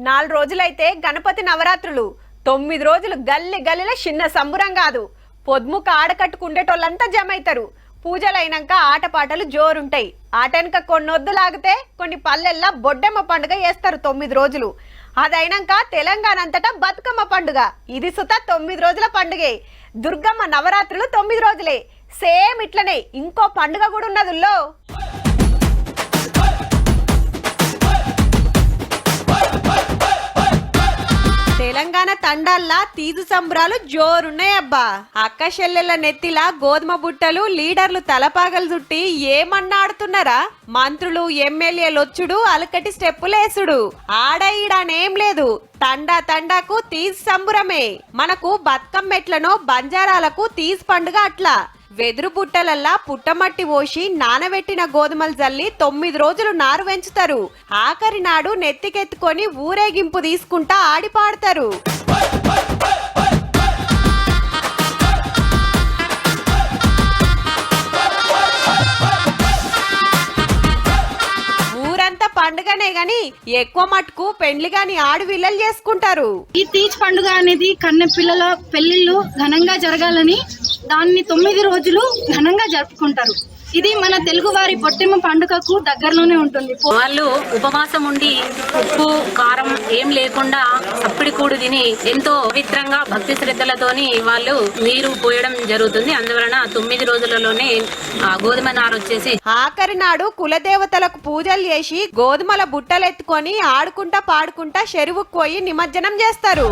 4 రోజులైతే గణపతి నవరాత్రులు 9 రోజులు గల్లి గల్లిలో చిన్న సంబురం కాదు. పొద్దుముక ఆడకట్టుకుండేటోళ్ళంతా జమైతారు. పూజలైనాక ఆటపాటలు జోరుంటాయి. ఆటెనక కొన్ని వద్దులాగితే కొన్ని పల్లెల్లా బొడ్డెమ్మ పండుగ చేస్తారు 9 రోజులు. అదైనాక తెలంగాణ అంతటా బతుకమ్మ పండుగ. ఇది సుత 9 రోజుల పండుగే. దుర్గమ్మ నవరాత్రులు 9 రోజులే. సేమ్ ఇట్లనే ఇంకో పండుగ కూడా ఉన్నదుల్లో. తెలంగాణ తండాల్లా తీజు సంబరాలు జోరున్నాయబ్బా. అక్క చెల్లెళ్ళ నెత్తిలా గోధుమ బుట్టలు, లీడర్లు తలపాగలు చుట్టి ఏమన్నాడుతున్నారా? మంత్రులు ఎమ్మెల్యేలొచ్చుడు, అలకటి స్టెప్పులేసుడు. ఆడ ఈడనేం లేదు, తండా తండాకు తీజ్ సంబురమే. మనకు బతుకమ్మెట్లనో బంజారాలకు తీజ్ పండుగ అట్లా. వెదురు బుట్టలల్లా పుట్టమట్టి పోసి నానబెట్టిన గోధుమలు జల్లి 9 రోజులు నారు పెంచుతారు. ఆఖరి నాడు నెత్తికెత్తుకొని ఊరేగింపు తీసుకుంటా ఆడిపాడతారు. పండుగనే గాని ఎక్కువ మట్టుకు పెండ్లి గాని ఆడవిల్లలు చేసుకుంటారు. ఈ తీజ్ పండుగ అనేది కన్నె పిల్లల పెళ్లిళ్ళు ఘనంగా జరగాలని దాన్ని 9 రోజులు ఘనంగా జరుపుకుంటారు. ఇది మన తెలుగు వారి బొట్టెమ్మ పండుగకు దగ్గరలోనే ఉంటుంది. వాళ్ళు ఉపవాసం ఉండి ఉప్పు కారం ఏం లేకుండా సప్పిడి కూడు తిని ఎంతో పవిత్రంగా భక్తి శ్రద్ధలతోని వాళ్ళు నీరు పోయడం జరుగుతుంది. అందువలన 9 రోజులలోనే గోధుమ నారు వచ్చేసి ఆఖరి నాడు కులదేవతలకు పూజలు చేసి గోధుమల బుట్టలెత్తుకొని ఆడుకుంటా పాడుకుంటా చెరువుకు పోయి నిమజ్జనం చేస్తారు.